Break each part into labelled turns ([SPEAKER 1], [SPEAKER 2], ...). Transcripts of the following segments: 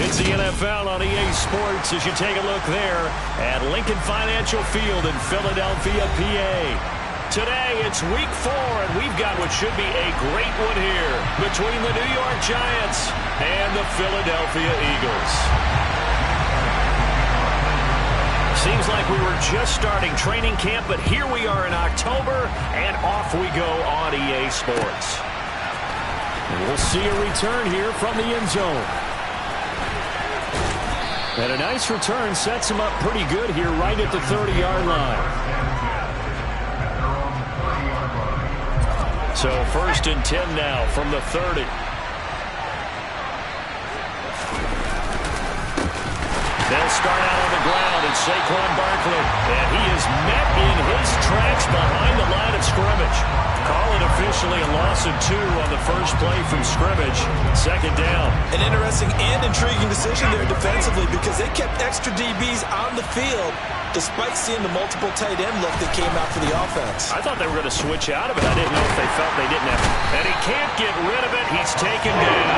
[SPEAKER 1] It's the NFL on EA Sports as you take a look there at Lincoln Financial Field in Philadelphia, PA. Today, it's week 4, and we've got what should be a great one here between the New York Giants and the Philadelphia Eagles. Seems like we were just starting training camp, but here we are in October, and off we go on EA Sports. And we'll see a return here from the end zone. And a nice return sets him up pretty good here right at the 30-yard line. So 1st and 10 now from the 30. They'll start out on the ground, and Saquon Barkley. And he is met in his tracks behind the line of scrimmage. Call it officially a loss of 2 on the first play from scrimmage. 2nd down.
[SPEAKER 2] An interesting and intriguing decision there defensively because they kept extra DBs on the field despite seeing the multiple tight end look that came out for the offense.
[SPEAKER 1] I thought they were going to switch out of it. I didn't know if they felt they didn't have it. And he can't get rid of it. He's taken down.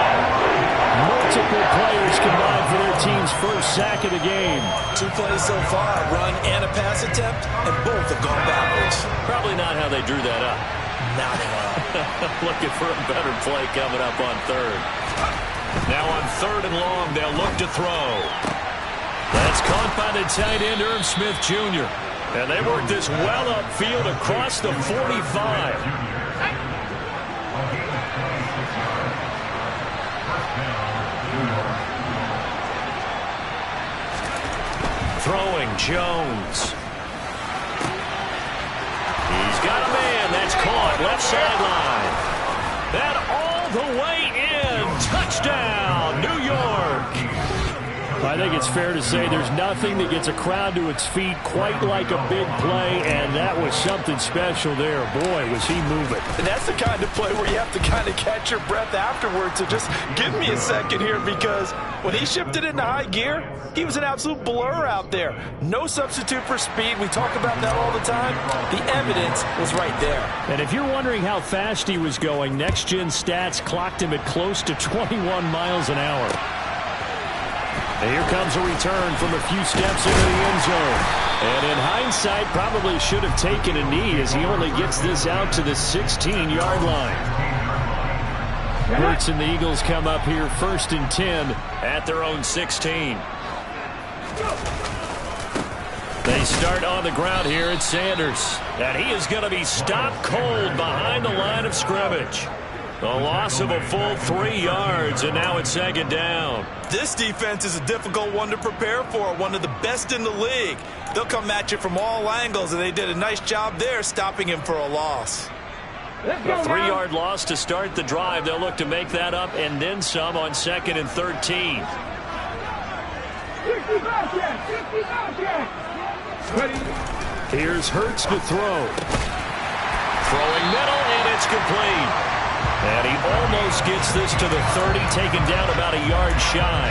[SPEAKER 3] Multiple players combined for their team's first sack of the game.
[SPEAKER 2] 2 plays so far, a run and a pass attempt, and both have gone backwards.
[SPEAKER 1] Probably not how they drew that up.
[SPEAKER 2] Not at all.
[SPEAKER 1] Looking for a better play coming up on 3rd. Now on 3rd and long, they'll look to throw. That's caught by the tight end, Irv Smith Jr. And they work this well upfield across the 45. Throwing Jones. He's got a man. That's caught. Left sideline. That all the way in. Touchdown, New York.
[SPEAKER 3] I think it's fair to say there's nothing that gets a crowd to its feet quite like a big play, and that was something special there. Boy, was he moving.
[SPEAKER 2] And that's the kind of play where you have to kind of catch your breath afterwards. So just give me a second here, because when he shifted into high gear, he was an absolute blur out there. No substitute for speed. We talk about that all the time. The evidence was right there.
[SPEAKER 3] And if you're wondering how fast he was going, Next Gen Stats clocked him at close to 21 miles an hour.
[SPEAKER 1] And here comes a return from a few steps into the end zone. And in hindsight, probably should have taken a knee as he only gets this out to the 16-yard line. Hurts and the Eagles come up here 1st and 10 at their own 16. They start on the ground here at Sanders. And he is going to be stopped cold behind the line of scrimmage. A loss of a full 3 yards, and now it's 2nd down.
[SPEAKER 2] This defense is a difficult one to prepare for, one of the best in the league. They'll come at you from all angles, and they did a nice job there stopping him for a loss.
[SPEAKER 1] A 3-yard loss to start the drive. They'll look to make that up and then some on 2nd and 13.
[SPEAKER 3] Here's Hurts to throw.
[SPEAKER 1] Throwing middle, and it's complete. And he almost gets this to the 30, taken down about a yard shy.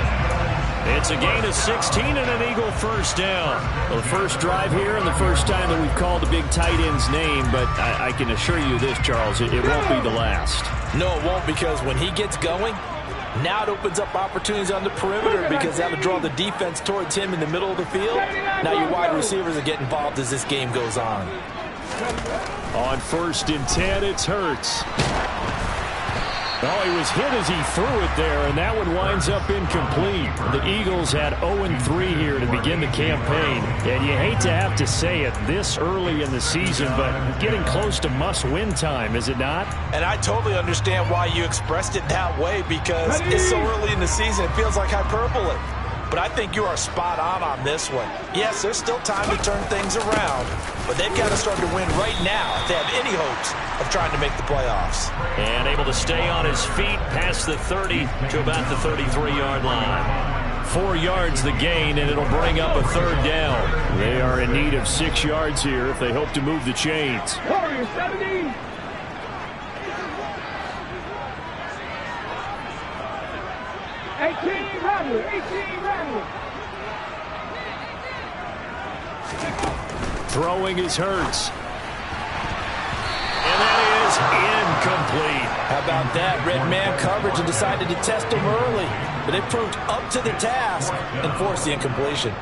[SPEAKER 1] It's a gain of 16 and an Eagle 1st down.
[SPEAKER 3] Well, the first drive here and the first time that we've called the big tight end's name, but I can assure you this, Charles, it won't be the last.
[SPEAKER 2] No, it won't, because when he gets going, now it opens up opportunities on the perimeter because that'll draw the defense towards him in the middle of the field. Now your wide receivers will get involved as this game goes on.
[SPEAKER 3] On 1st and 10, it's Hurts. Oh, he was hit as he threw it there, and that one winds up incomplete. The Eagles had 0-3 here to begin the campaign, and you hate to have to say it this early in the season, but getting close to must-win time, is it not?
[SPEAKER 2] And I totally understand why you expressed it that way, because it's so early in the season, it feels like hyperbole. But I think you are spot on this one. Yes, there's still time to turn things around, but they've got to start to win right now if they have any hopes of trying to make the playoffs.
[SPEAKER 1] And able to stay on his feet past the 30 to about the 33-yard line.
[SPEAKER 3] 4 yards the gain, and it'll bring up a 3rd down. They are in need of 6 yards here if they hope to move the chains.
[SPEAKER 4] Warriors 17. 18 Rattler, 18 Rattler.
[SPEAKER 3] Throwing is Hurts.
[SPEAKER 1] And that is incomplete.
[SPEAKER 2] How about that? Red man coverage and decided to test him early. But they proved up to the task and forced the incompletion.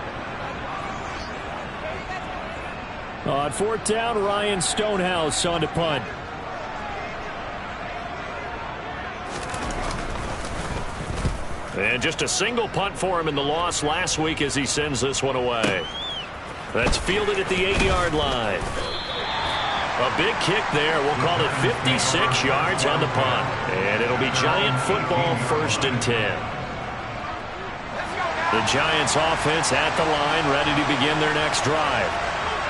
[SPEAKER 3] On fourth down, Ryan Stonehouse on to punt.
[SPEAKER 1] And just a single punt for him in the loss last week as he sends this one away. That's fielded at the 8-yard line. A big kick there. We'll call it 56 yards on the punt. And it'll be Giant football, 1st and 10. The Giants offense at the line, ready to begin their next drive.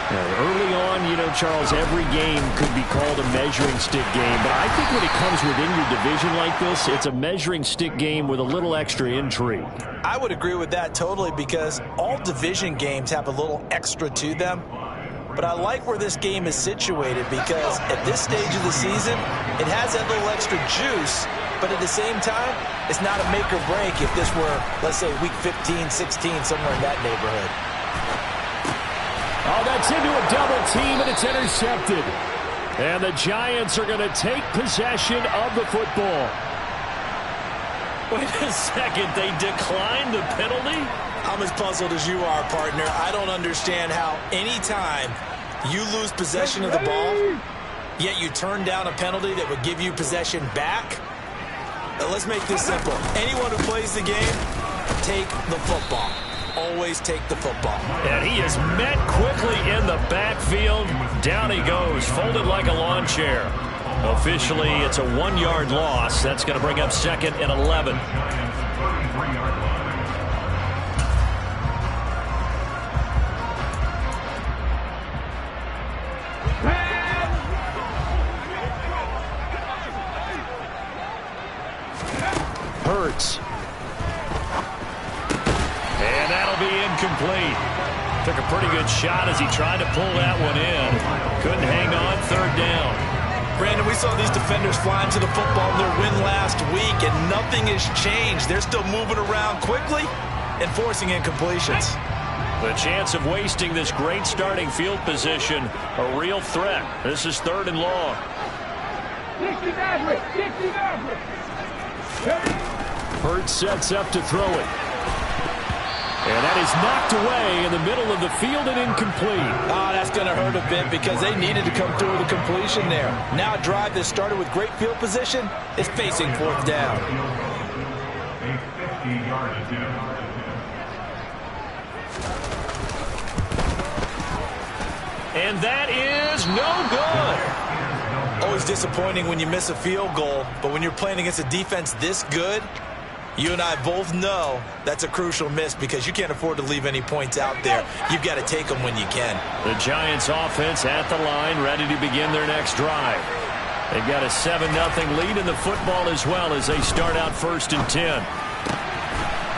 [SPEAKER 1] Early on, you know, Charles, every game could be called a measuring stick game. But I think when it comes within your division like this, it's a measuring stick game with a little extra intrigue.
[SPEAKER 2] I would agree with that totally because all division games have a little extra to them. But I like where this game is situated because at this stage of the season, it has that little extra juice. But at the same time, it's not a make or break if this were, let's say, week 15, 16, somewhere in that neighborhood.
[SPEAKER 3] Oh, that's into a double team, and it's intercepted. And the Giants are going to take possession of the football.
[SPEAKER 1] Wait a second, they declined the penalty?
[SPEAKER 2] I'm as puzzled as you are, partner. I don't understand how anytime you lose possession of the ball, yet you turn down a penalty that would give you possession back. Let's make this simple. Anyone who plays the game, take the football. Always take the football.
[SPEAKER 1] And he is met quickly in the backfield. Down he goes, folded like a lawn chair. Officially, it's a 1-yard loss. That's going to bring up 2nd and 11. Hurts. And that'll be incomplete. Took a pretty good shot as he tried to pull that one in. Couldn't hang on, 3rd down.
[SPEAKER 2] Brandon, we saw these defenders flying to the football in their win last week, and nothing has changed. They're still moving around quickly and forcing incompletions.
[SPEAKER 1] The chance of wasting this great starting field position, a real threat. This is 3rd and long.
[SPEAKER 4] 60 Maverick! 60 Maverick!
[SPEAKER 3] Hurts sets up to throw it. And that is knocked away in the middle of the field and incomplete.
[SPEAKER 2] Oh, that's going to hurt a bit because they needed to come through with a completion there. Now a drive that started with great field position is facing 4th down.
[SPEAKER 1] And that is no good.
[SPEAKER 2] Always disappointing when you miss a field goal, but when you're playing against a defense this good, you and I both know that's a crucial miss because you can't afford to leave any points out there. You've got to take them when you can.
[SPEAKER 1] The Giants offense at the line, ready to begin their next drive. They've got a 7-0 lead in the football as well as they start out 1st and 10.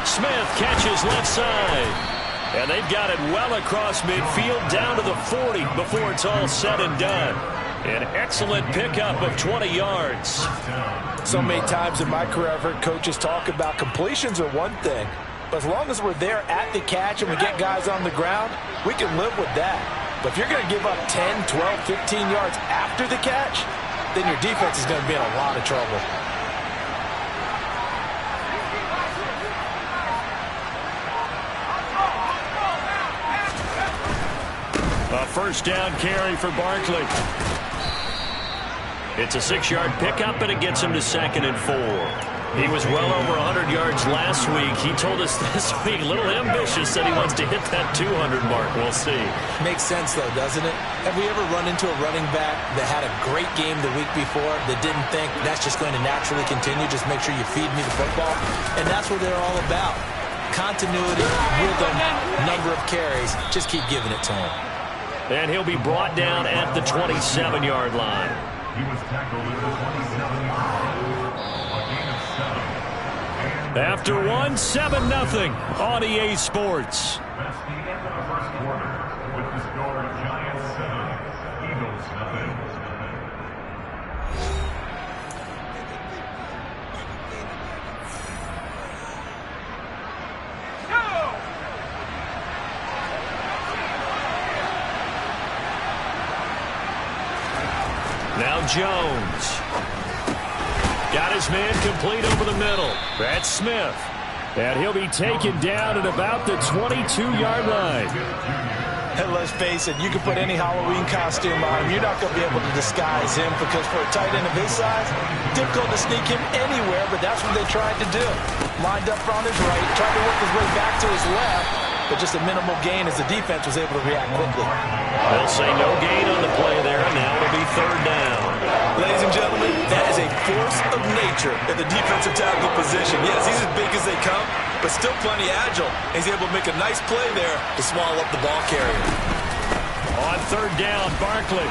[SPEAKER 1] Smith catches left side. And they've got it well across midfield down to the 40 before it's all said and done. An excellent pickup of 20 yards.
[SPEAKER 2] So many times in my career I've heard coaches talk about completions are one thing, but as long as we're there at the catch and we get guys on the ground, we can live with that. But if you're going to give up 10, 12, 15 yards after the catch, then your defense is going to be in a lot of trouble.
[SPEAKER 1] A 1st down carry for Barkley. It's a 6-yard pickup, and it gets him to 2nd and 4. He was well over 100 yards last week. He told us this week, a little ambitious, that he wants to hit that 200 mark. We'll see.
[SPEAKER 2] Makes sense, though, doesn't it? Have we ever run into a running back that had a great game the week before that didn't think that's just going to naturally continue? Just make sure you feed me the football. And that's what they're all about. Continuity, rhythm, number of carries. Just keep giving it to him.
[SPEAKER 1] And he'll be brought down at the 27-yard line.
[SPEAKER 5] He was tackled at the 27.
[SPEAKER 3] After 7-0 on EA Sports.
[SPEAKER 5] That's the end of the 1st quarter with the score Giants 7, Eagles 0.
[SPEAKER 1] Now Jones.
[SPEAKER 3] got his man complete over the middle. That's Smith. And he'll be taken down at about the 22-yard line.
[SPEAKER 2] And let's face it, you can put any Halloween costume on him. You're not going to be able to disguise him because for a tight end of his size, difficult to sneak him anywhere, but that's what they tried to do. Lined up on his right, tried to work his way back to his left, but just a minimal gain as the defense was able to react quickly.
[SPEAKER 3] They'll say no gain on the play there, and now it'll be third down.
[SPEAKER 6] Ladies and gentlemen, that is a force of nature in the defensive tackle position. Yes, he's as big as they come, but still plenty agile. He's able to make a nice play there to swallow up the ball carrier.
[SPEAKER 3] On third down, Barkley.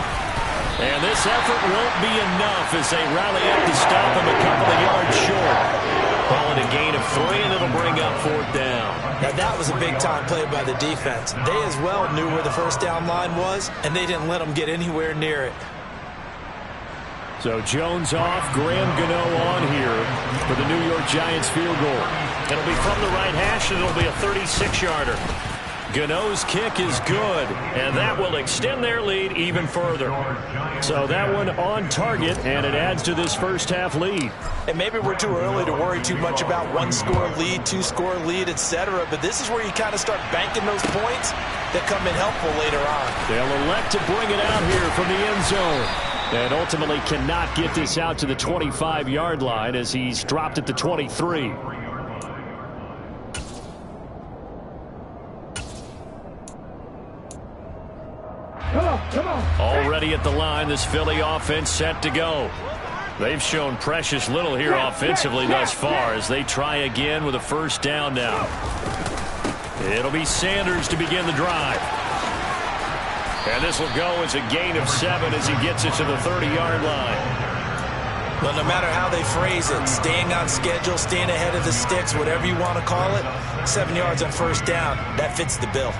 [SPEAKER 3] And this effort won't be enough as they rally up to stop him a couple of yards short. Call it a gain of 3, and it'll bring up fourth down.
[SPEAKER 2] Now that was a big-time play by the defense. They as well knew where the first down line was, and they didn't let them get anywhere near it.
[SPEAKER 3] So Jones off, Graham Gano on here for the New York Giants field goal.
[SPEAKER 1] It'll be from the right hash, and it'll be a 36-yarder.
[SPEAKER 3] Gano's kick is good, and that will extend their lead even further. So that one on target, and it adds to this first-half lead.
[SPEAKER 2] And maybe we're too early to worry too much about one-score lead, two-score lead, etc. But this is where you kind of start banking those points that come in helpful later on.
[SPEAKER 3] They'll elect to bring it out here from the end zone. And ultimately cannot get this out to the 25-yard line as he's dropped at the 23.
[SPEAKER 4] Come on.
[SPEAKER 3] Already at the line, this Philly offense set to go. They've shown precious little here offensively thus far as they try again with a first down now. It'll be Sanders to begin the drive. And this will go as a gain of 7 as he gets it to the 30-yard line.
[SPEAKER 2] Well, no matter how they phrase it, staying on schedule, staying ahead of the sticks, whatever you want to call it, 7 yards on first down, that fits the bill.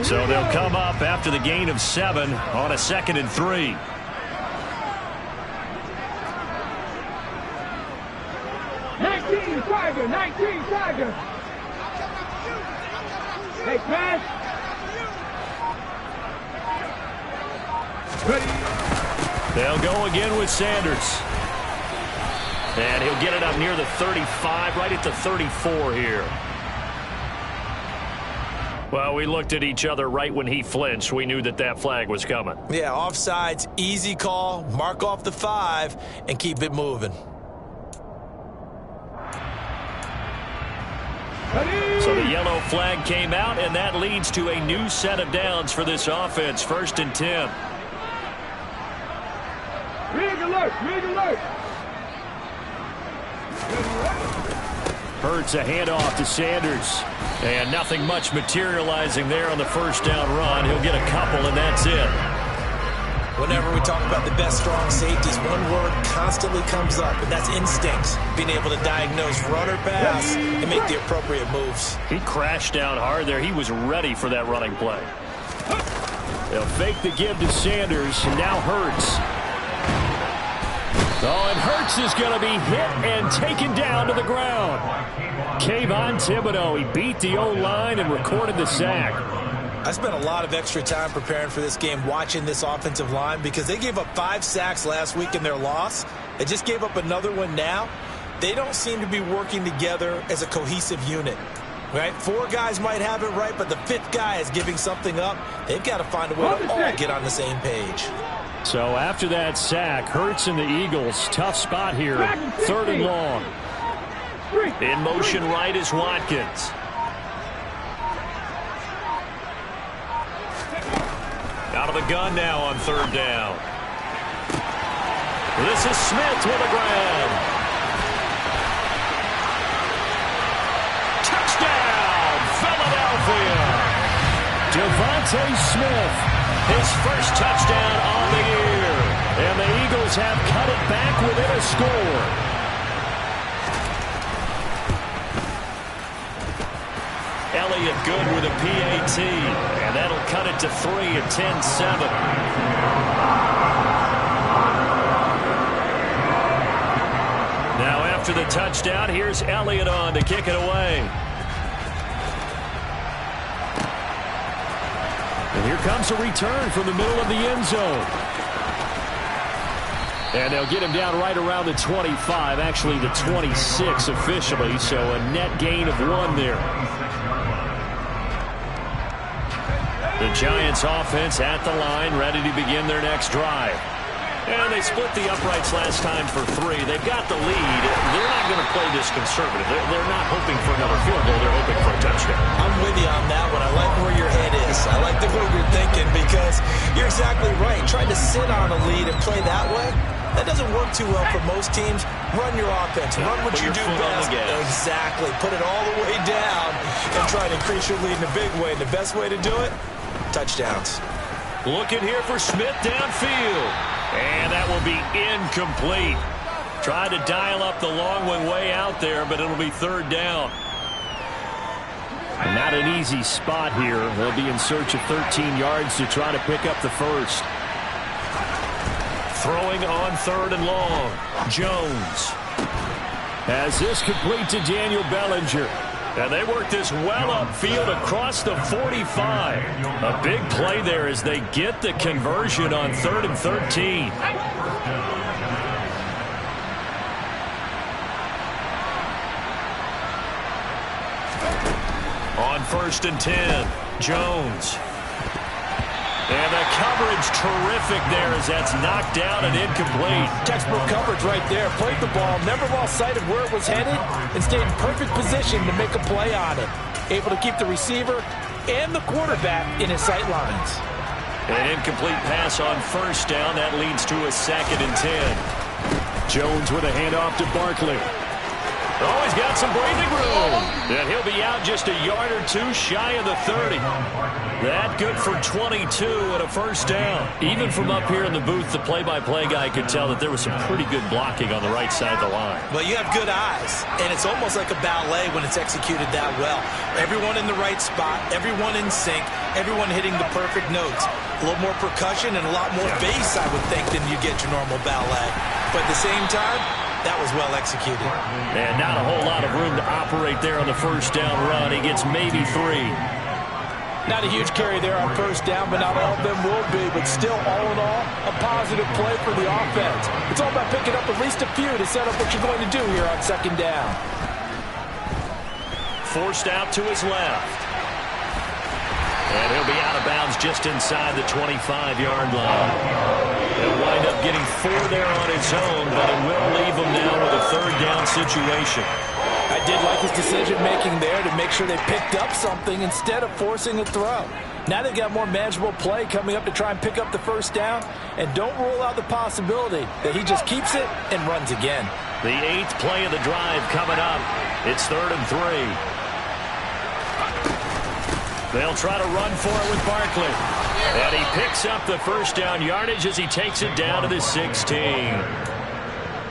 [SPEAKER 3] So they'll come up after the gain of 7 on a 2nd and 3.
[SPEAKER 4] Tiger, 19 Tiger. Hey, pass. Ready.
[SPEAKER 3] They'll go again with Sanders. And he'll get it up near the 35, right at the 34 here. Well, we looked at each other right when he flinched. We knew that that flag was coming.
[SPEAKER 2] Yeah, offsides, easy call, mark off the 5, and keep it moving.
[SPEAKER 3] So the yellow flag came out, and that leads to a new set of downs for this offense. 1st and 10.
[SPEAKER 4] Rig alert, rig alert.
[SPEAKER 3] Hurts a handoff to Sanders. And nothing much materializing there on the first down run. He'll get a couple, and that's it.
[SPEAKER 2] Whenever we talk about the best strong safeties, one word constantly comes up, and that's instincts. Being able to diagnose run or pass and make the appropriate moves.
[SPEAKER 3] He crashed down hard there. He was ready for that running play. They'll fake the give to Sanders, and now Hurts. Oh, and Hurts is going to be hit and taken down to the ground. Kayvon Thibodeau, he beat the O-line and recorded the sack.
[SPEAKER 2] I spent a lot of extra time preparing for this game watching this offensive line because they gave up 5 sacks last week in their loss. They just gave up another one now. They don't seem to be working together as a cohesive unit. Right? 4 guys might have it right, but the 5th guy is giving something up. They've got to find a way to all get on the same page.
[SPEAKER 3] So after that sack, Hurts and the Eagles, tough spot here, 3rd and long. In motion right is Watkins. Out of the gun now on 3rd down. This is Smith with the grab. Touchdown, Philadelphia. Devontae Smith, his first touchdown on the year. And the Eagles have cut it back within a score. Elliott good with a PAT, and that'll cut it to 3 at 10-7. Now after the touchdown, here's Elliott on to kick it away. And here comes a return from the middle of the end zone. And they'll get him down right around the 25, actually the 26 officially, so a net gain of 1 there. The Giants offense at the line, ready to begin their next drive. And they split the uprights last time for 3. They've got the lead. They're not going to play this conservative. They're not hoping for another field goal. They're hoping for a touchdown.
[SPEAKER 2] I'm with you on that one. I like where your head is. I like the way you're thinking because you're exactly right. Trying to sit on a lead and play that way, that doesn't work too well for most teams. Run your offense. Run what you do best. Exactly. Put it all the way down and try to increase your lead in a big way. And the best way to do it, touchdowns.
[SPEAKER 3] Looking here for Smith downfield. And that will be incomplete. Tried to dial up the long one way out there, but it'll be 3rd down. And not an easy spot here. They'll be in search of 13 yards to try to pick up the first. Throwing on 3rd and long. Jones has this complete to Daniel Bellinger. And they work this well upfield across the 45. A big play there as they get the conversion on 3rd and 13. On 1st and 10, Jones. And the coverage terrific there as that's knocked down and incomplete.
[SPEAKER 2] Textbook coverage right there. Played the ball, never lost sight of where it was headed, and stayed in perfect position to make a play on it. Able to keep the receiver and the quarterback in his sight lines.
[SPEAKER 3] An incomplete pass on 1st down. That leads to a 2nd and 10. Jones with a handoff to Barkley. Oh, he's got some breathing room. And he'll be out just a yard or 2 shy of the 30. That good for 22 and a 1st down. Even from up here in the booth, the play-by-play guy could tell that there was some pretty good blocking on the right side of the line.
[SPEAKER 2] Well, you have good eyes, and it's almost like a ballet when it's executed that well. Everyone in the right spot, everyone in sync, everyone hitting the perfect notes. A little more percussion and a lot more bass, I would think, than you get your normal ballet. But at the same time, that was well executed.
[SPEAKER 3] And not a whole lot of room to operate there on the 1st down run. He gets maybe 3.
[SPEAKER 2] Not a huge carry there on 1st down, but not all of them will be. But still, all in all, a positive play for the offense. It's all about picking up at least a few to set up what you're going to do here on 2nd down.
[SPEAKER 3] Forced out to his left. And he'll be out of bounds just inside the 25-yard line. He'll wind up getting 4 there on his own, but it will leave him now with a 3rd down situation.
[SPEAKER 2] I did like his decision-making there to make sure they picked up something instead of forcing a throw. Now they've got more manageable play coming up to try and pick up the 1st down, and don't rule out the possibility that he just keeps it and runs again.
[SPEAKER 3] The 8th play of the drive coming up. It's 3rd and 3. They'll try to run for it with Barkley. And he picks up the 1st down yardage as he takes it down to the 16.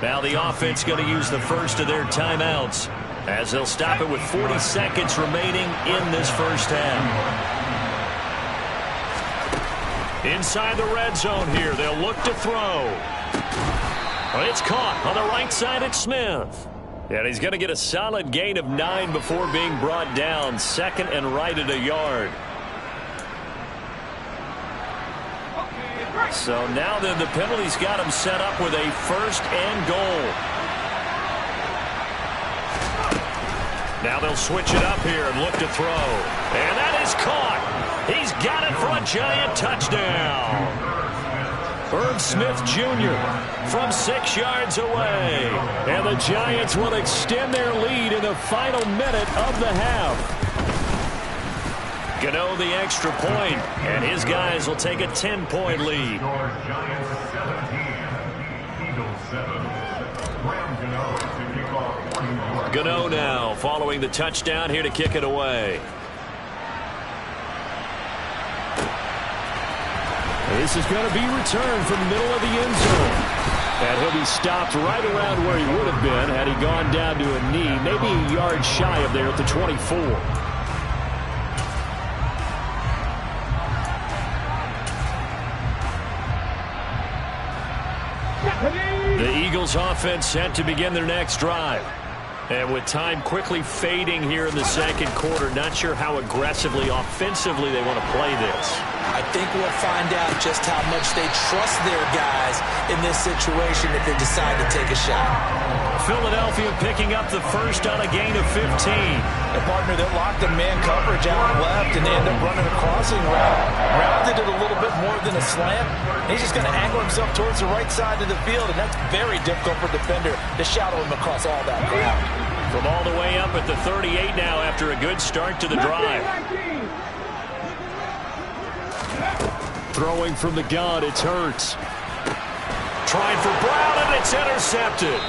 [SPEAKER 3] Now the offense going to use the first of their timeouts as they'll stop it with 40 seconds remaining in this 1st half. Inside the red zone here, they'll look to throw. It's caught on the right side at Smith. And he's going to get a solid gain of 9 before being brought down. 2nd and right at a yard. So now then the penalty's got him set up with a 1st and goal. Now they'll switch it up here and look to throw. And that is caught. He's got it for a Giant touchdown. Irv Smith Jr. from 6 yards away. And the Giants will extend their lead in the final minute of the half. Gano the extra point, and his guys will take a 10-point lead.
[SPEAKER 5] Giants 17, Eagles 7. Graham Gano to kick off 20 yards.
[SPEAKER 3] Gano now following the touchdown here to kick it away. This is going to be returned from the middle of the end zone. And he'll be stopped right around where he would have been had he gone down to a knee, maybe a yard shy of there at the 24. The Eagles offense set to begin their next drive. And with time quickly fading here in the 2nd quarter, not sure how aggressively, offensively they want to play this.
[SPEAKER 2] I think we'll find out just how much they trust their guys in this situation if they decide to take a shot.
[SPEAKER 3] Philadelphia picking up the first on a gain of 15.
[SPEAKER 2] A partner that locked in man coverage out left, and they end up running a crossing route. Rounded it a little bit more than a slant. He's just going to angle himself towards the right side of the field, and that's very difficult for a defender to shadow him across all that ground.
[SPEAKER 3] From all the way up at the 38 now after a good start to the drive. Throwing from the gun, it's Hurts. Trying for Brown, and it's intercepted.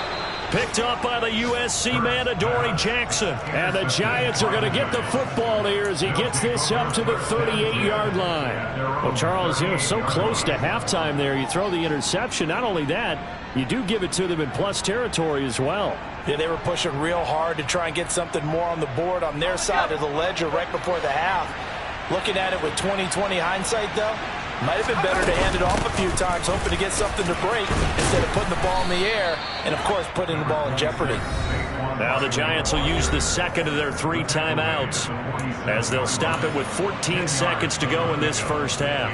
[SPEAKER 3] Picked up by the USC man, Adoree Jackson. And the Giants are going to get the football here as he gets this up to the 38-yard line. Well, Charles, so close to halftime there. You throw the interception. Not only that, you do give it to them in plus territory as well.
[SPEAKER 2] Yeah, they were pushing real hard to try and get something more on the board on their side of the ledger right before the half. Looking at it with 20/20 hindsight, though, might have been better to hand it off a few times, hoping to get something to break instead of putting the ball in the air and, of course, putting the ball in jeopardy.
[SPEAKER 3] Now the Giants will use the second of their 3 timeouts as they'll stop it with 14 seconds to go in this first half.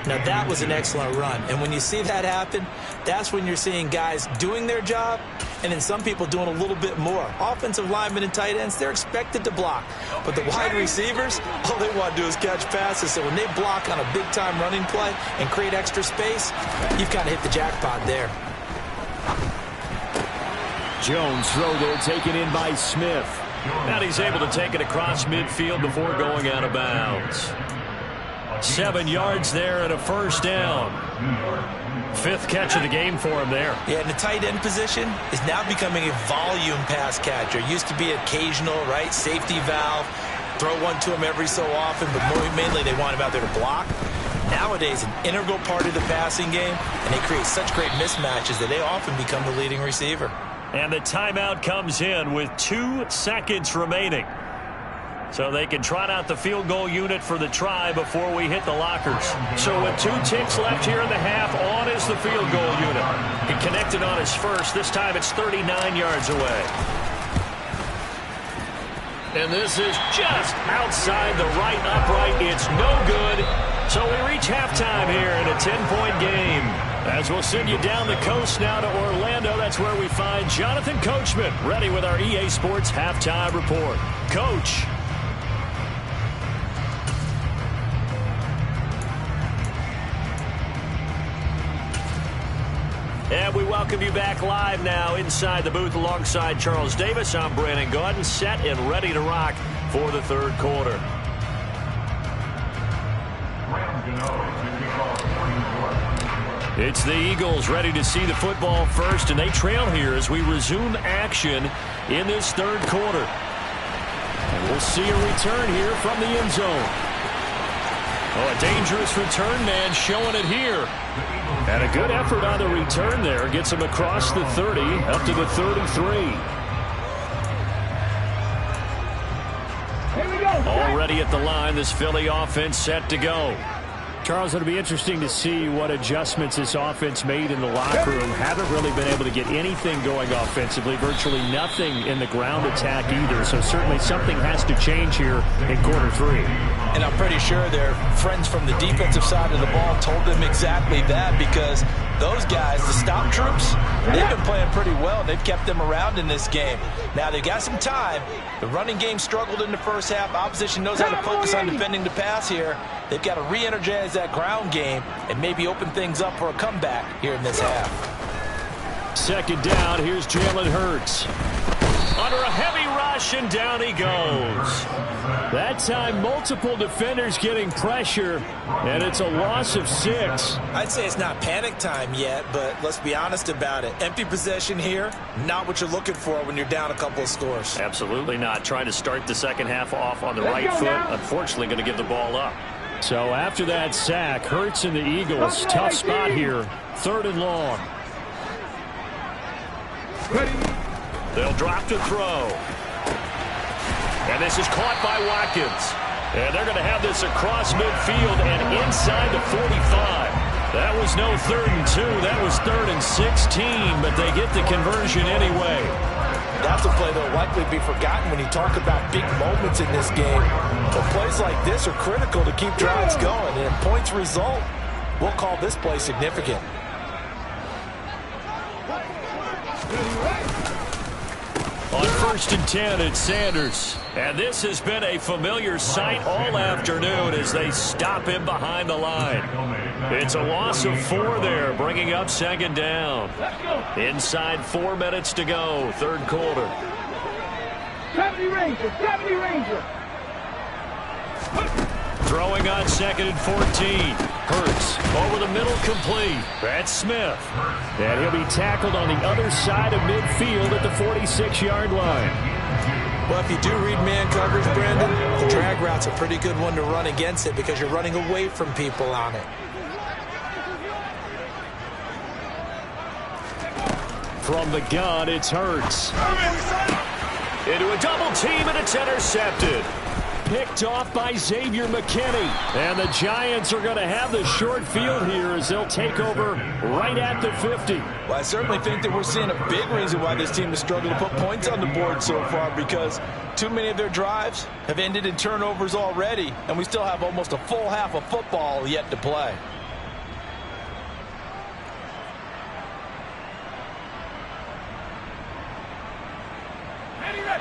[SPEAKER 2] Now, that was an excellent run. And when you see that happen, that's when you're seeing guys doing their job and then some people doing a little bit more. Offensive linemen and tight ends, they're expected to block. But the wide receivers, all they want to do is catch passes. So when they block on a big-time running play and create extra space, you've kind of hit the jackpot there.
[SPEAKER 3] Jones throw there taken in by Smith. And he's able to take it across midfield before going out of bounds. 7 yards there and a first down. 5th catch of the game for him there.
[SPEAKER 2] Yeah, and the tight end position is now becoming a volume pass catcher. Used to be occasional, right? Safety valve. Throw one to him every so often, but mainly they want him out there to block. Nowadays, an integral part of the passing game, and they create such great mismatches that they often become the leading receiver.
[SPEAKER 3] And the timeout comes in with 2 seconds remaining. So they can trot out the field goal unit for the try before we hit the lockers. So with 2 ticks left here in the half, on is the field goal unit. He connected on his first. This time it's 39 yards away. And this is just outside the right upright. It's no good. So we reach halftime here in a 10-point game. As we'll send you down the coast now to Orlando, that's where we find Jonathan Coachman ready with our EA Sports Halftime Report. Coach. And we welcome you back live now inside the booth alongside Charles Davis. I'm Brandon Gaudin, set and ready to rock for the third quarter. It's the Eagles ready to see the football first, and they trail here as we resume action in this third quarter. And we'll see a return here from the end zone. Oh, a dangerous return man showing it here. And a good effort on the return there. Gets him across the 30, up to the 33. Already at the line, this Philly offense set to go. Charles, it'll be interesting to see what adjustments this offense made in the locker room. Haven't really been able to get anything going offensively. Virtually nothing in the ground attack either. So certainly something has to change here in quarter 3.
[SPEAKER 2] And I'm pretty sure their friends from the defensive side of the ball told them exactly that, because those guys, the stop troops, they've been playing pretty well. They've kept them around in this game. Now, they've got some time. The running game struggled in the first half. Opposition knows how to focus on defending the pass here. They've got to re-energize that ground game and maybe open things up for a comeback here in this half.
[SPEAKER 3] Second down, here's Jalen Hurts. Under a heavy rush, and down he goes. That time, multiple defenders getting pressure, and it's a loss of 6.
[SPEAKER 2] I'd say it's not panic time yet, but let's be honest about it. Empty possession here, not what you're looking for when you're down a couple of scores.
[SPEAKER 3] Absolutely not. Trying to start the second half off on the right foot. Unfortunately, going to give the ball up. So after that sack, Hurts and the Eagles, tough spot here. 3rd and long. They'll drop to throw. And this is caught by Watkins. And they're going to have this across midfield and inside the 45. That was no 3rd and 2. That was 3rd and 16, but they get the conversion anyway.
[SPEAKER 2] That's a play that will likely be forgotten when you talk about big moments in this game. But plays like this are critical to keep drives going. And if points result, we'll call this play significant.
[SPEAKER 3] On 1st and 10, it's Sanders. And this has been a familiar sight all afternoon as they stop him behind the line. It's a loss of 4 there, bringing up 2nd down. Inside 4 minutes to go, 3rd quarter.
[SPEAKER 4] 70 Ranger, 70 Ranger.
[SPEAKER 3] Throwing on 2nd and 14. Hurts over the middle, complete. That's Smith. And he'll be tackled on the other side of midfield at the 46-yard line.
[SPEAKER 2] Well, if you do read man coverage, Brandon, the drag route's a pretty good one to run against it because you're running away from people on it.
[SPEAKER 3] From the gun, it's Hurts. Into a double team, and it's intercepted. Picked off by Xavier McKinney. And the Giants are going to have the short field here as they'll take over right at the 50.
[SPEAKER 2] Well, I certainly think that we're seeing a big reason why this team has struggled to put points on the board so far, because too many of their drives have ended in turnovers already, and we still have almost a full half of football yet to play.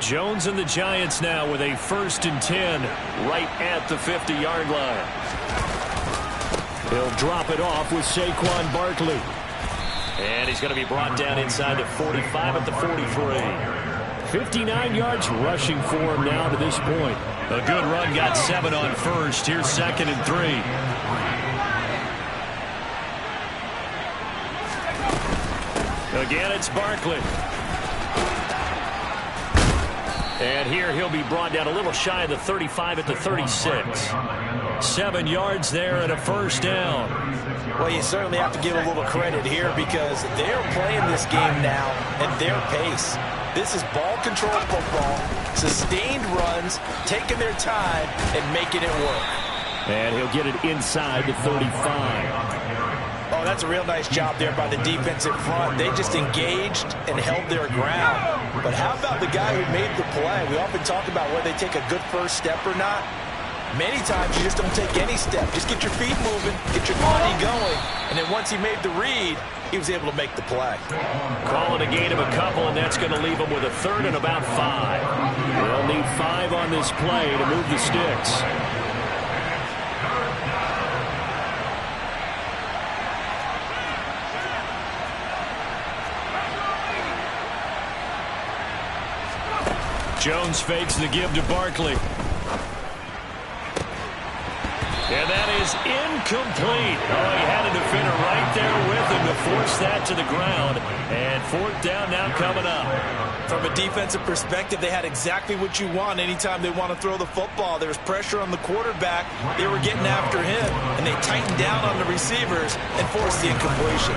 [SPEAKER 3] Jones and the Giants now with a 1st and 10 right at the 50-yard line. He'll drop it off with Saquon Barkley. And he's going to be brought down inside the 45 at the 43. 59 yards rushing for him now to this point. A good run, got 7 on 1st. Here's 2nd and 3. Again, it's Barkley. And here he'll be brought down a little shy of the 35 at the 36. 7 yards there and a 1st down.
[SPEAKER 2] Well, you certainly have to give a little credit here because they're playing this game now at their pace. This is ball control football, sustained runs, taking their time and making it work.
[SPEAKER 3] And he'll get it inside the 35.
[SPEAKER 2] Oh, that's a real nice job there by the defensive front. They just engaged and held their ground. But how about the guy who made the play? We often talk about whether they take a good first step or not. Many times you just don't take any step. Just get your feet moving, get your body going. And then once he made the read, he was able to make the play.
[SPEAKER 3] Call it a gain of a couple, and that's going to leave him with a 3rd and about 5. They'll need 5 on this play to move the sticks. Jones fakes the give to Barkley. And that is incomplete. Oh, he had a defender right there with him to force that to the ground. And 4th down now coming up.
[SPEAKER 2] From a defensive perspective, they had exactly what you want anytime they want to throw the football. There was pressure on the quarterback. They were getting after him, and they tightened down on the receivers and forced the incompletion.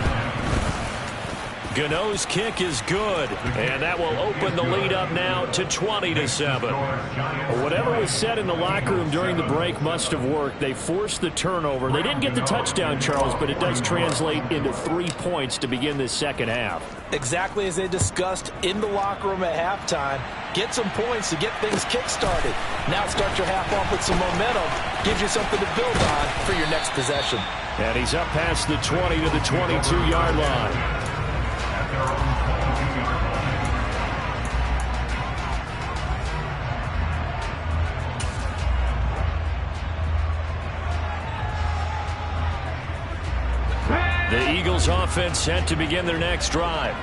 [SPEAKER 3] Gano's kick is good, and that will open the lead up now to 20-7. Whatever was said in the locker room during the break must have worked. They forced the turnover. They didn't get the touchdown, Charles, but it does translate into 3 points to begin this second half.
[SPEAKER 2] Exactly as they discussed in the locker room at halftime. Get some points to get things kick-started. Now start your half off with some momentum. Gives you something to build on for your next possession.
[SPEAKER 3] And he's up past the 20 to the 22-yard line. The Eagles offense set to begin their next drive.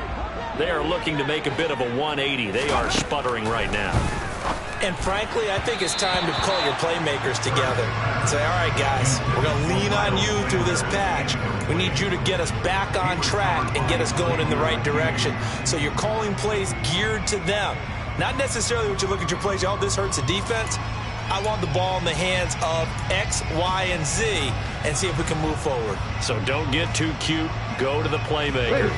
[SPEAKER 3] They are looking to make a bit of a 180. They are sputtering right now.
[SPEAKER 2] And frankly, I think it's time to call your playmakers together and say, all right, guys, we're going to lean on you through this patch. We need you to get us back on track and get us going in the right direction. So you're calling plays geared to them. Not necessarily what you look at your plays, oh, this hurts the defense. I want the ball in the hands of X, Y, and Z and see if we can move forward.
[SPEAKER 3] So don't get too cute. Go to the playmakers.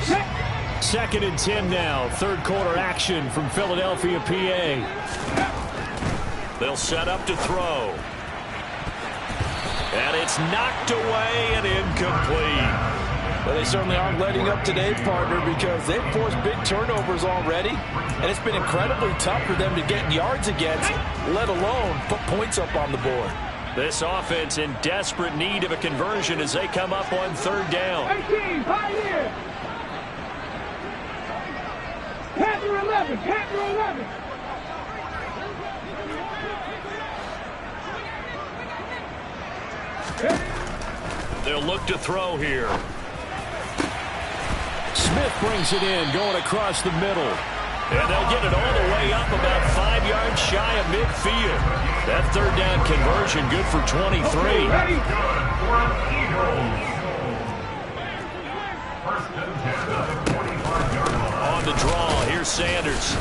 [SPEAKER 3] 2nd and 10 now. 3rd quarter action from Philadelphia, PA. They'll set up to throw. And it's knocked away and incomplete.
[SPEAKER 2] Well, they certainly aren't letting up today, partner, because they've forced big turnovers already, and it's been incredibly tough for them to get yards against, let alone put points up on the board.
[SPEAKER 1] This offense in desperate need of a conversion as they come up on third down.
[SPEAKER 4] 18, Pioneer. Panther 11, Panther 11.
[SPEAKER 1] They'll look to throw here.
[SPEAKER 3] Smith brings it in, going across the middle.
[SPEAKER 1] And they'll get it all the way up about 5 yards shy of midfield. That third down conversion good for 23.
[SPEAKER 4] Okay, ready?
[SPEAKER 5] Good for Eagles. First and 10 at the 45-yard line.
[SPEAKER 1] On the draw, here's Sanders.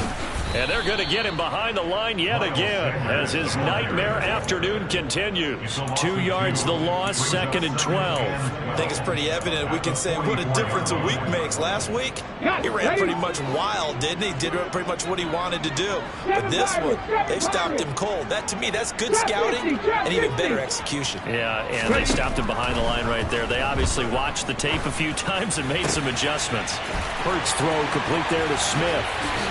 [SPEAKER 1] And they're going to get him behind the line yet again as his nightmare afternoon continues. 2 yards the loss, 2nd and 12.
[SPEAKER 6] I think it's pretty evident we can say what a difference a week makes. Last week, he ran pretty much wild, didn't he? Did pretty much what he wanted to do. But this one, they stopped him cold. That, to me, that's good scouting and even better execution.
[SPEAKER 1] Yeah, and they stopped him behind the line right there. They obviously watched the tape a few times and made some adjustments.
[SPEAKER 3] Hurts throw complete there to Smith.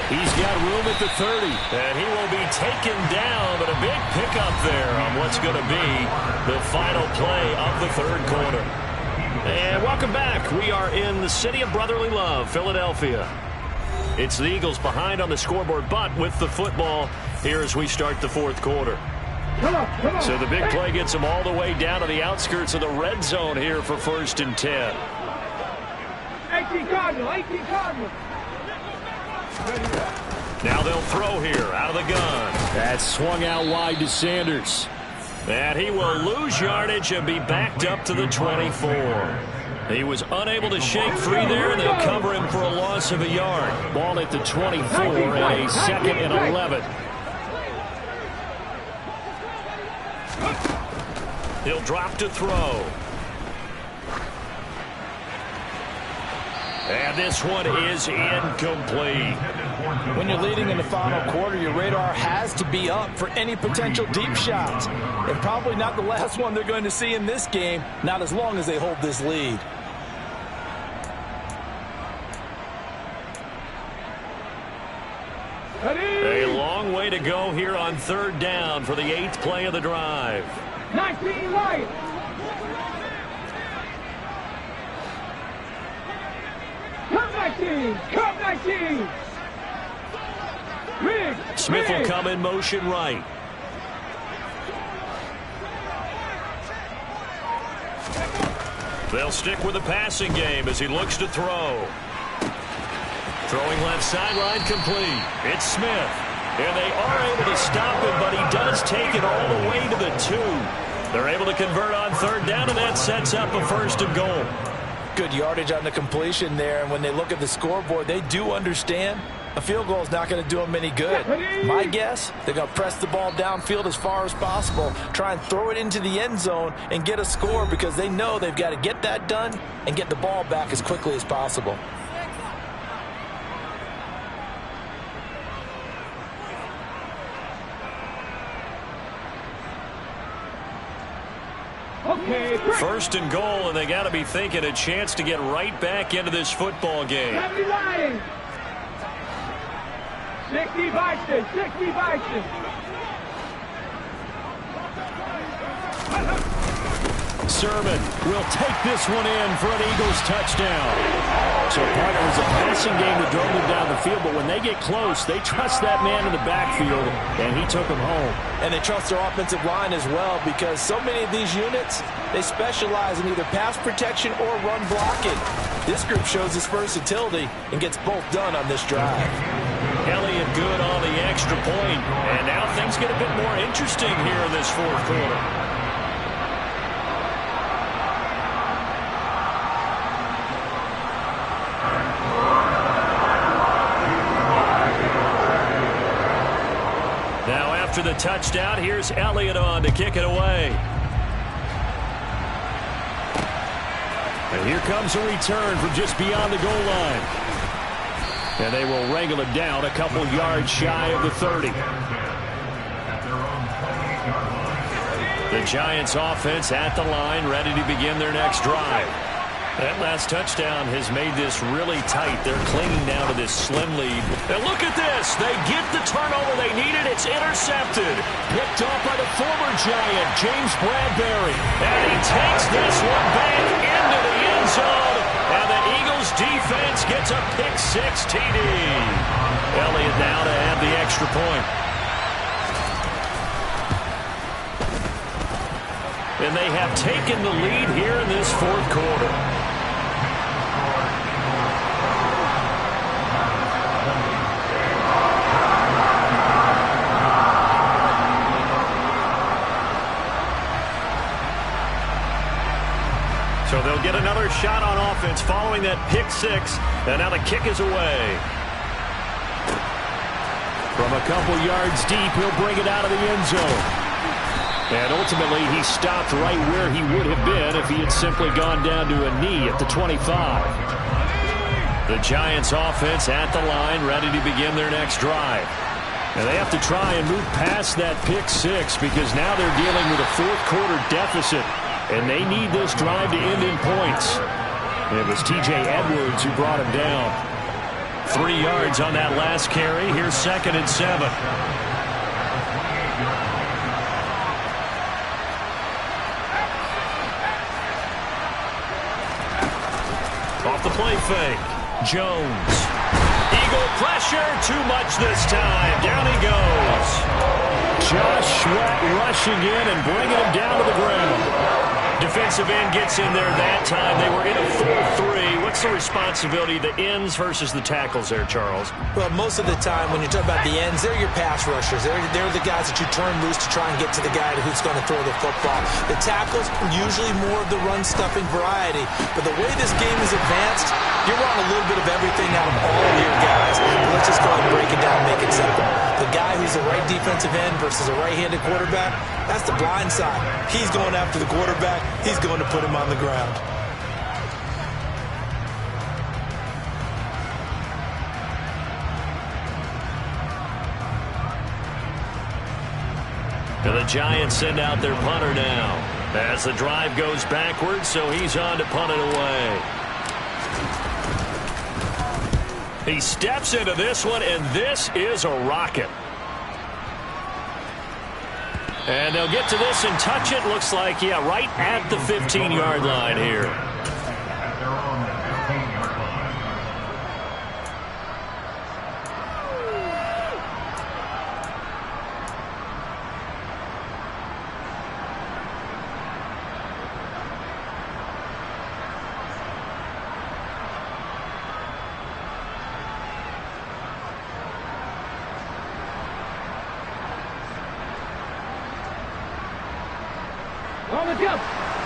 [SPEAKER 3] He's got room at the 30.
[SPEAKER 1] And he will be taken down, but a big pickup there on what's going to be the final play of the third quarter. And welcome back. We are in the city of brotherly love, Philadelphia. It's the Eagles behind on the scoreboard, but with the football here as we start the fourth quarter.
[SPEAKER 4] Come on.
[SPEAKER 1] So the big play gets them all the way down to the outskirts of the red zone here for 1st and 10.
[SPEAKER 4] 18 Cardinal, 18 Cardinal.
[SPEAKER 1] Now they'll throw here out of the gun.
[SPEAKER 3] That's swung out wide to Sanders.
[SPEAKER 1] And he will lose yardage and be backed up to the 24. He was unable to shake free there, and they'll cover him for a loss of a yard.
[SPEAKER 3] Ball at the 24 and a 2nd and 11.
[SPEAKER 1] He'll drop to throw. And this one is incomplete.
[SPEAKER 2] When you're leading in the final quarter, your radar has to be up for any potential deep shots. And probably not the last one they're going to see in this game, not as long as they hold this lead.
[SPEAKER 1] A long way to go here on third down for the 8th play of the drive.
[SPEAKER 4] 19 White. Come 19. Reg.
[SPEAKER 1] Smith will come in motion right. They'll stick with the passing game as he looks to throw. Throwing left sideline complete. It's Smith. And they are able to stop him, but he does take it all the way to the 2. They're able to convert on third down, and that sets up a 1st and goal.
[SPEAKER 2] Good yardage on the completion there, and when they look at the scoreboard, they do understand a field goal is not going to do them any good. My guess, they're going to press the ball downfield as far as possible, try and throw it into the end zone and get a score because they know they've got to get that done and get the ball back as quickly as possible.
[SPEAKER 4] Okay.
[SPEAKER 1] 1st and goal, and they got to be thinking a chance to get right back into this football game.
[SPEAKER 4] 79. 60 Bison. 60 Bison.
[SPEAKER 3] Sermon will take this one in for an Eagles touchdown. So part it was a passing game that drove them down the field, but when they get close, they trust that man in the backfield, and he took them home.
[SPEAKER 2] And they trust their offensive line as well because so many of these units, they specialize in either pass protection or run blocking. This group shows its versatility and gets both done on this drive.
[SPEAKER 1] Elliott good on the extra point, and now things get a bit more interesting here in this fourth quarter. After the touchdown, here's Elliott on to kick it away. And here comes a return from just beyond the goal line. And they will wrangle it down a couple yards shy of the 30. The Giants offense at the line, ready to begin their next drive.
[SPEAKER 3] That last touchdown has made this really tight. They're clinging now to this slim lead. And look at this. They get the turnover they needed. It's intercepted. Picked off by the former Giant, James Bradbury. And he takes this one back into the end zone. And the Eagles defense gets a pick-six TD. Elliott now to add the extra point. And they have taken the lead here in this fourth quarter. So they'll get another shot on offense following that pick-six. And now the kick is away. From a couple yards deep, he'll bring it out of the end zone. And ultimately, he stopped right where he would have been if he had simply gone down to a knee at the 25. The Giants offense at the line, ready to begin their next drive. And they have to try and move past that pick-six because now they're dealing with a fourth quarter deficit. And they need this drive to end in points. It was T.J. Edwards who brought him down. 3 yards on that last carry. Here's 2nd and 7. Off the play fake. Jones. Eagle pressure. Too much this time. Down he goes. Josh Sweat rushing in and bringing him down to the ground. Defensive end gets in there that time. They were in a 4-3. What's the responsibility, the ends versus the tackles there, Charles?
[SPEAKER 2] Well, most of the time when you talk about the ends, they're your pass rushers. They're the guys that you turn loose to try and get to the guy who's going to throw the football. The tackles, usually more of the run-stuffing variety. But the way this game is advanced, you're running a little bit of everything out of all of your guys. But let's just go ahead and break it down and make it simple. The guy who's the right defensive end versus a right-handed quarterback, that's the blind side. He's going after the quarterback. He's going to put him on the ground.
[SPEAKER 3] And the Giants send out their punter now. As the drive goes backwards, so he's on to punt it away. He steps into this one, and this is a rocket. And they'll get to this and touch it. Looks like, yeah, right at the 15-yard line here.
[SPEAKER 5] At their own 15-yard line.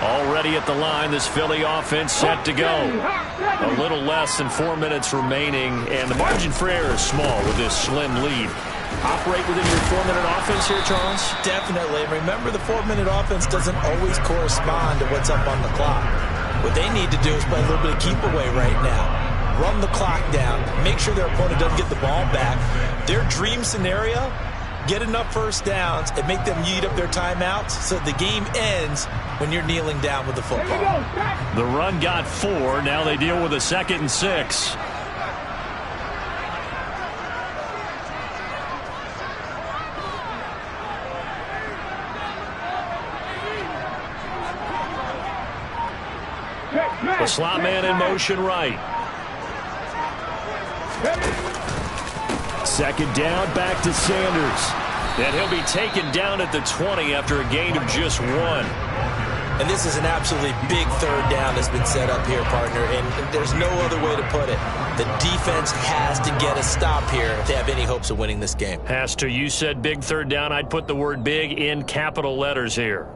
[SPEAKER 3] Already at the line, this Philly offense set to go. A little less than 4 minutes remaining, and the margin for error is small with this slim lead. Operate within your 4-minute offense here, Charles?
[SPEAKER 2] Definitely. Remember, the 4-minute offense doesn't always correspond to what's up on the clock. What they need to do is play a little bit of keep away right now. Run the clock down. Make sure their opponent doesn't get the ball back. Their dream scenario, get enough first downs and make them eat up their timeouts so the game ends when you're kneeling down with the football.
[SPEAKER 3] The run got 4. Now they deal with a 2nd and 6. The slot man in motion right. 2nd down, back to Sanders. And he'll be taken down at the 20 after a gain of just 1.
[SPEAKER 2] And this is an absolutely big 3rd down that's been set up here, partner, and there's no other way to put it. The defense has to get a stop here if they have any hopes of winning this game.
[SPEAKER 3] Has to. You said big 3rd down. I'd put the word big in capital letters here.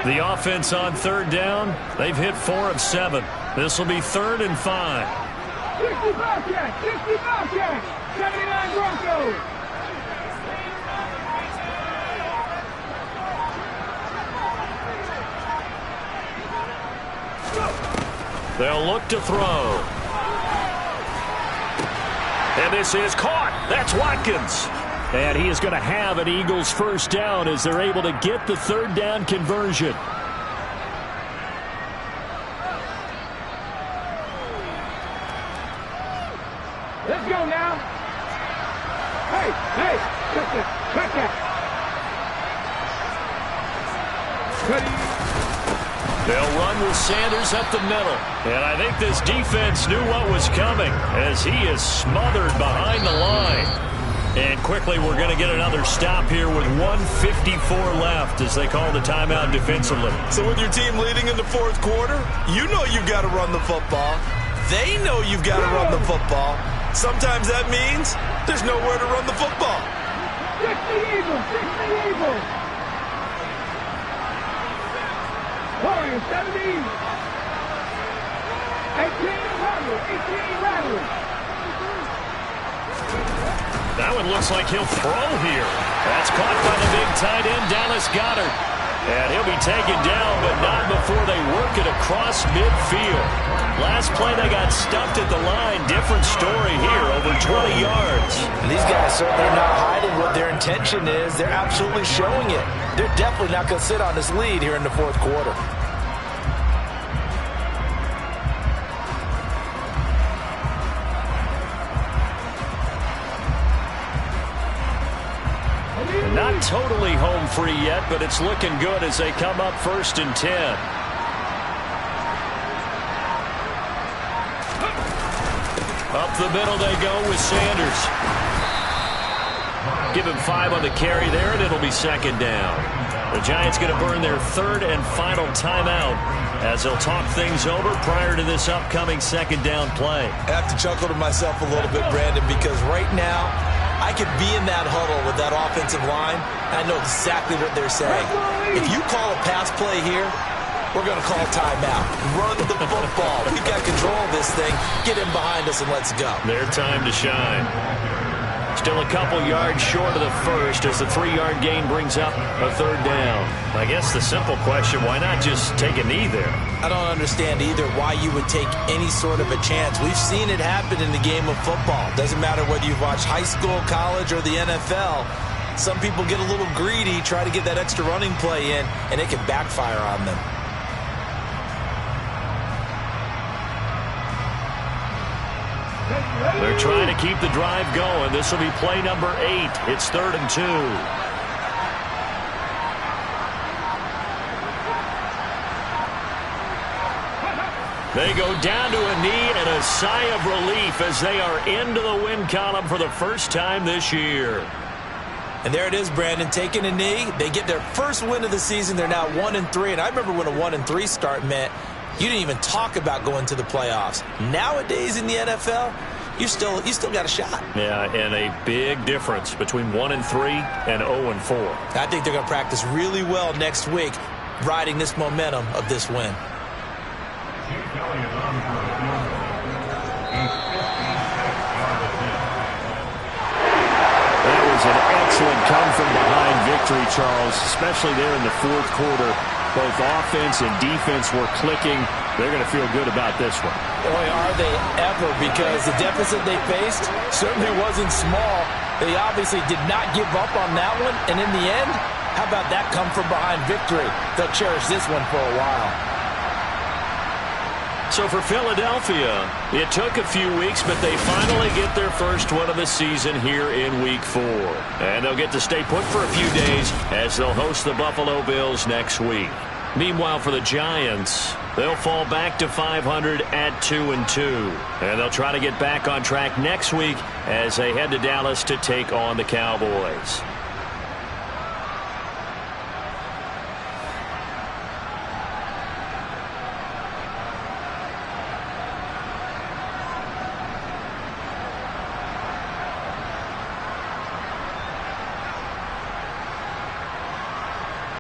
[SPEAKER 3] The offense on 3rd down, they've hit 4 of 7. This will be 3rd and 5.
[SPEAKER 4] 60 Bobcats! 60 Bobcats! 79 Broncos!
[SPEAKER 3] They'll look to throw. And this is caught. That's Watkins. And he is going to have an Eagles first down as they're able to get the third down conversion.
[SPEAKER 4] Let's go now. Hey, cut that.
[SPEAKER 3] They'll run with Sanders up the middle. And I think this defense knew what was coming as he is smothered behind the line. And quickly we're going to get another stop here with 1:54 left as they call the timeout defensively.
[SPEAKER 6] So with your team leading in the fourth quarter, you know you've got to run the football. They know you've got to run the football. Sometimes that means there's nowhere to run the football.
[SPEAKER 4] 60 Eagles. Warriors 17. 18 rattle.
[SPEAKER 3] That one looks like he'll throw here. That's caught by the big tight end, Dallas Goedert. And he'll be taken down, but not before they work it across midfield. Last play, they got stuffed at the line. Different story here, over 20 yards.
[SPEAKER 2] And these guys certainly are not hiding what their intention is. They're absolutely showing it. They're definitely not going to sit on this lead here in the fourth quarter.
[SPEAKER 3] Not totally home free yet, but it's looking good as they come up 1st and 10. Up the middle they go with Sanders. Give him 5 on the carry there, and it'll be 2nd down. The Giants going to burn their 3rd and final timeout as they'll talk things over prior to this upcoming 2nd down play.
[SPEAKER 6] I have to chuckle to myself a little bit, Brandon, because right now I could be in that huddle with that offensive line. I know exactly what they're saying. If you call a pass play here, we're going to call timeout. Run the football. We've got control of this thing. Get him behind us and let's go.
[SPEAKER 3] Their time to shine. Still a couple yards short of the first as the 3-yard gain brings up a 3rd down. I guess the simple question, why not just take a knee there?
[SPEAKER 2] I don't understand either why you would take any sort of a chance. We've seen it happen in the game of football. Doesn't matter whether you've watched high school, college, or the NFL. Some people get a little greedy, try to get that extra running play in, and it can backfire on them.
[SPEAKER 3] They're trying to keep the drive going. This will be play number 8. It's 3rd and 2. They go down to a knee and a sigh of relief as they are into the win column for the first time this year.
[SPEAKER 2] And there it is, Brandon, taking a knee. They get their first win of the season. They're now 1-3. And I remember when a 1-3 start meant you didn't even talk about going to the playoffs. Nowadays in the NFL, you still got a shot.
[SPEAKER 3] Yeah, and a big difference between 1-3 and 0-4.
[SPEAKER 2] I think they're going to practice really well next week, riding this momentum of this win.
[SPEAKER 3] That was an excellent come-from-behind victory, Charles, especially there in the fourth quarter. Both offense and defense were clicking. They're going to feel good about this one.
[SPEAKER 2] Boy, are they ever, because the deficit they faced certainly wasn't small. They obviously did not give up on that one, and in the end, how about that come-from-behind victory? They'll cherish this one for a while.
[SPEAKER 3] So for Philadelphia, it took a few weeks, but they finally get their first one of the season here in Week 4. And they'll get to stay put for a few days as they'll host the Buffalo Bills next week. Meanwhile, for the Giants, they'll fall back to 500 at 2-2. And they'll try to get back on track next week as they head to Dallas to take on the Cowboys.